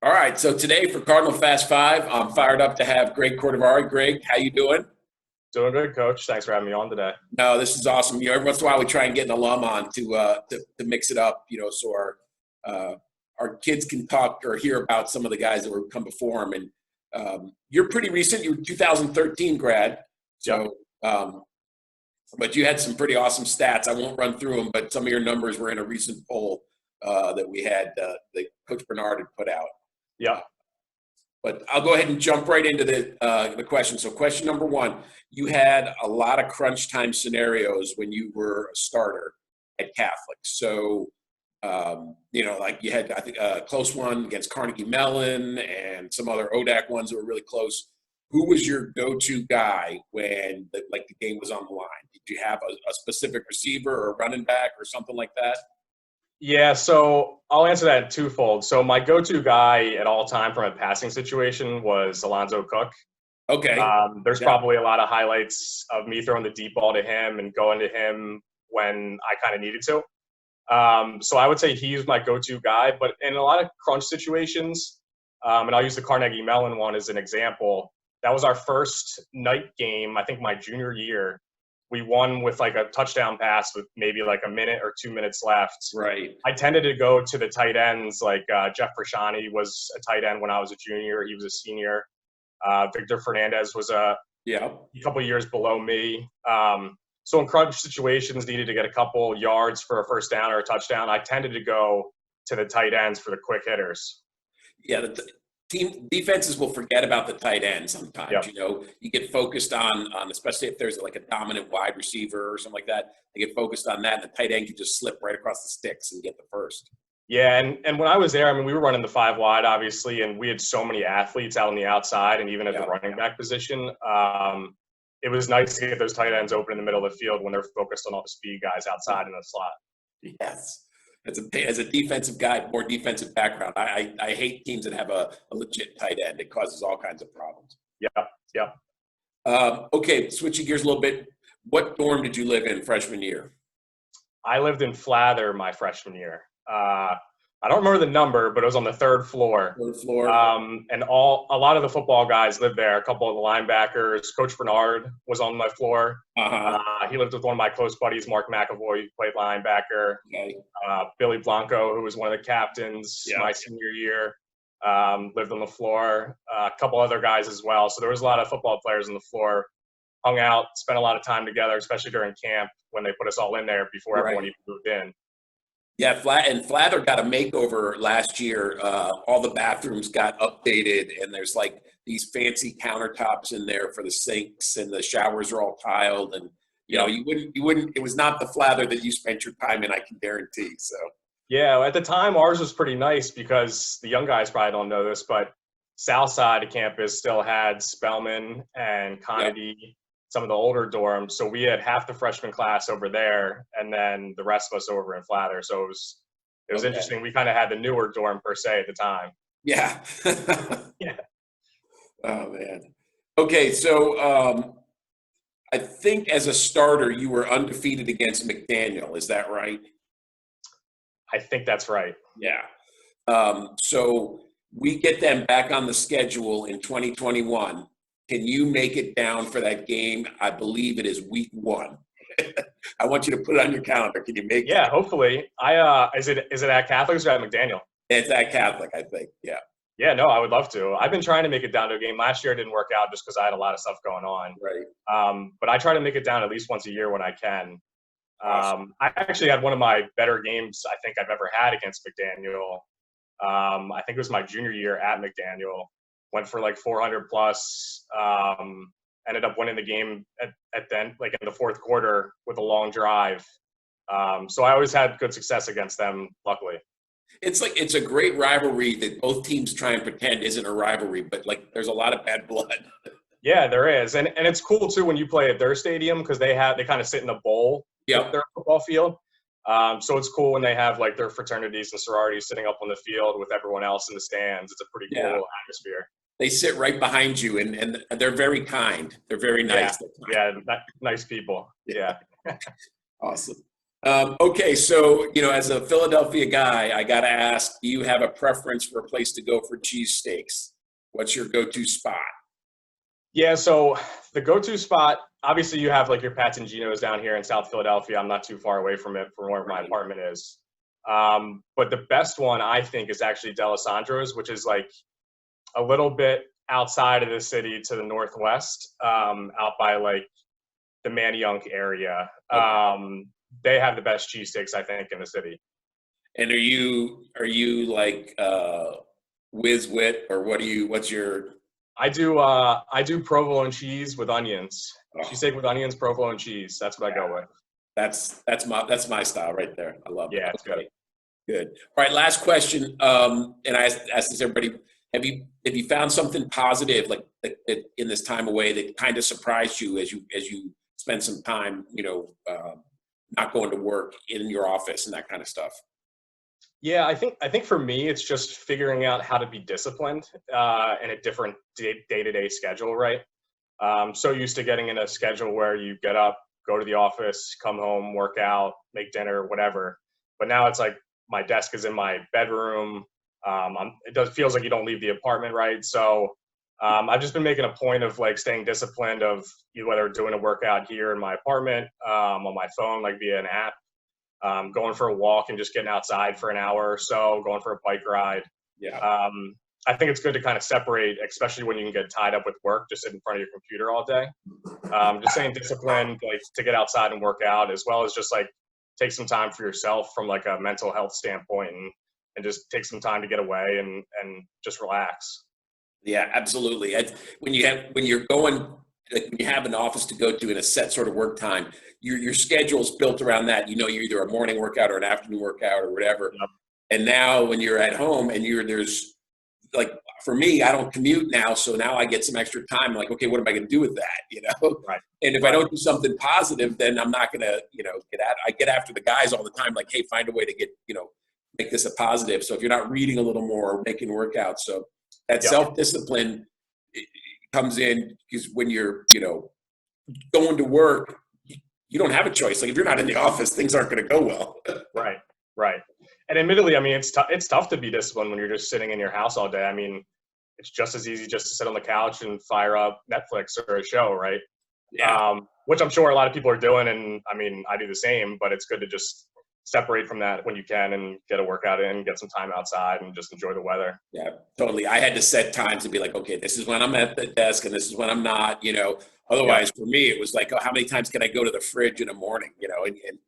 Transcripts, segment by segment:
All right, so today for Cardinal Fast Five, I'm fired up to have Greg Cordivari. Greg, how you doing? Doing good, coach. Thanks for having me on today. No, this is awesome. Every once in a while we try and get an alum on to mix it up, so our kids can talk or hear about some of the guys that were come before them. And you're pretty recent. You were 2013 grad, Yep. so but you had some pretty awesome stats. I won't run through them, but some of your numbers were in a recent poll that we had that Coach Bernard had put out. Yep. But I'll go ahead and jump right into the question. So question number one, you had a lot of crunch time scenarios when you were a starter at Catholic. So, like you had, I think, a close one against Carnegie Mellon and some other ODAC ones that were really close. Who was your go-to guy when the game was on the line? Did you have a specific receiver or a running back or something like that? Yeah, so I'll answer that twofold. So my go-to guy at all time from a passing situation was Alonzo Cook. Okay. There's Yeah. probably a lot of highlights of me throwing the deep ball to him and going to him when I kind of needed to. So I would say he's my go-to guy. But in a lot of crunch situations, and I'll use the Carnegie Mellon one as an example, that was our first night game, I think my junior year. We won with like a touchdown pass with maybe like a minute or 2 minutes left. Right. I tended to go to the tight ends. Like Jeff Frashani was a tight end when I was a junior. He was a senior. Victor Fernandez was Yeah. a couple years below me. So in crunch situations, needed to get a couple yards for a first down or a touchdown, I tended to go to the tight ends for the quick hitters. Yeah, the team defenses will forget about the tight end sometimes. Yep. You get focused on especially if there's like a dominant wide receiver or something like that. They get focused on that, and the tight end can just slip right across the sticks and get the first. Yeah, and when I was there, I mean, we were running the five wide, obviously, and we had so many athletes out on the outside and even at the running back position. It was nice to get those tight ends open in the middle of the field when they're focused on all the speed guys outside in the slot. Yes. As a defensive guy, more defensive background, I hate teams that have a legit tight end. It causes all kinds of problems. Yep. Okay, switching gears a little bit. What dorm did you live in freshman year? I lived in Flather my freshman year. I don't remember the number, but it was on the third floor. Third floor. And a lot of the football guys lived there. A couple of the linebackers. Coach Bernard was on my floor. He lived with one of my close buddies, Mark McAvoy, who played linebacker. Okay. Billy Blanco, who was one of the captains my senior year, lived on the floor. A couple other guys as well. So there was a lot of football players on the floor. Hung out, spent a lot of time together, especially during camp when they put us all in there before everyone even moved in. Yeah, Flather got a makeover last year. All the bathrooms got updated, and there's like these fancy countertops in there for the sinks, and the showers are all tiled. And you wouldn't. It was not the Flather that you spent your time in, I can guarantee. So yeah, at the time ours was pretty nice because the young guys probably don't know this, but south side of campus still had Spellman and Conady. Some of the older dorms. So we had half the freshman class over there and then the rest of us over in Flather. So it was interesting. We kind of had the newer dorm per se at the time. Yeah. Yeah. Oh, man. Okay, so I think as a starter, you were undefeated against McDaniel. Is that right? I think that's right. Yeah. So we get them back on the schedule in 2021. Can you make it down for that game? I believe it is week 1. I want you to put it on your calendar. Can you make it? Yeah, hopefully. Is it at Catholic or at McDaniel? It's at Catholic, I think. Yeah. Yeah, no, I would love to. I've been trying to make it down to a game. Last year it didn't work out just because I had a lot of stuff going on. Right. But I try to make it down at least once a year when I can. Awesome. I actually had one of my better games I think I've ever had against McDaniel. I think it was my junior year at McDaniel. Went for like 400 plus, ended up winning the game at then, like in the fourth quarter with a long drive. So I always had good success against them, luckily. It's a great rivalry that both teams try and pretend isn't a rivalry, but like there's a lot of bad blood. Yeah, there is. And it's cool too when you play at their stadium because they kind of sit in a bowl at their football field. So it's cool when they have like their fraternities and sororities sitting up on the field with everyone else in the stands. It's a pretty cool atmosphere. They sit right behind you, and they're very kind. They're very nice. Yeah, nice people. Yeah. Awesome. Okay, so, as a Philadelphia guy, I got to ask, do you have a preference for a place to go for cheesesteaks? What's your go-to spot? Yeah, so the go-to spot, obviously you have like your Pats and Geno's down here in South Philadelphia. I'm not too far away from it, from where my Right. apartment is. But the best one I think is actually D'Alessandro's, which is like a little bit outside of the city to the northwest, out by like the Manayunk area. Okay. They have the best cheesesteaks, I think, in the city. And are you like whiz wit, or what's your I do provolone cheese with onions. oh, Cheesesteak with onions, provolone cheese. That's what I go with. that's my style right there. I love it. Yeah, it's good. Okay, good. All right, last question. And I asked this everybody. Have you found something positive that in this time away that kind of surprised you as you spend some time, not going to work in your office and that kind of stuff? Yeah, I think for me, it's just figuring out how to be disciplined in a different day-to-day schedule, right? So used to getting in a schedule where you get up, go to the office, come home, work out, make dinner, whatever. But now it's like my desk is in my bedroom. Feels like you don't leave the apartment, right? So I've just been making a point of like staying disciplined of whether doing a workout here in my apartment, on my phone, like via an app, going for a walk and just getting outside for an hour or so, going for a bike ride. Yeah. I think it's good to kind of separate, especially when you can get tied up with work, just sit in front of your computer all day. Just staying disciplined, like to get outside and work out, as well as just like take some time for yourself from like a mental health standpoint, and just take some time to get away and just relax. Yeah, absolutely. When you're going, like when you have an office to go to in a set sort of work time, your schedule's built around that. You're either a morning workout or an afternoon workout or whatever. Yep. And now when you're at home and there's like, for me, I don't commute now, so now I get some extra time. I'm like, okay, what am I going to do with that? Right. And if I Right. don't do something positive, then I'm not going to, I get after the guys all the time, like, hey, find a way to get, make this a positive. So if you're not reading a little more or making workouts, so that Yep. self-discipline comes in because when you're, going to work, you don't have a choice. Like if you're not in the office, things aren't going to go well. Right. Right. And admittedly, I mean, it's tough to be disciplined when you're just sitting in your house all day. I mean, it's just as easy just to sit on the couch and fire up Netflix or a show, right? Yeah. Which I'm sure a lot of people are doing, and I mean, I do the same. But it's good to just separate from that when you can and get a workout in, get some time outside, and just enjoy the weather. Yeah, totally. I had to set times to be like, okay, this is when I'm at the desk and this is when I'm not, Yep. Otherwise, for me, it was like, oh, how many times can I go to the fridge in the morning, and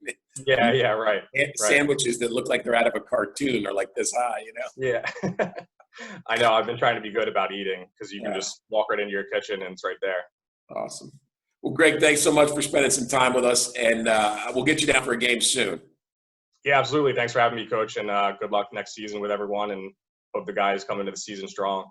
Yeah. Yeah. Right. Right. sandwiches that look like they're out of a cartoon are like this high. Yeah. I know. I've been trying to be good about eating because you can Yeah, just walk right into your kitchen and it's right there. awesome. Well, Greg, thanks so much for spending some time with us, and we'll get you down for a game soon. Yeah, absolutely. Thanks for having me, Coach, and good luck next season with everyone. And hope the guys come into the season strong.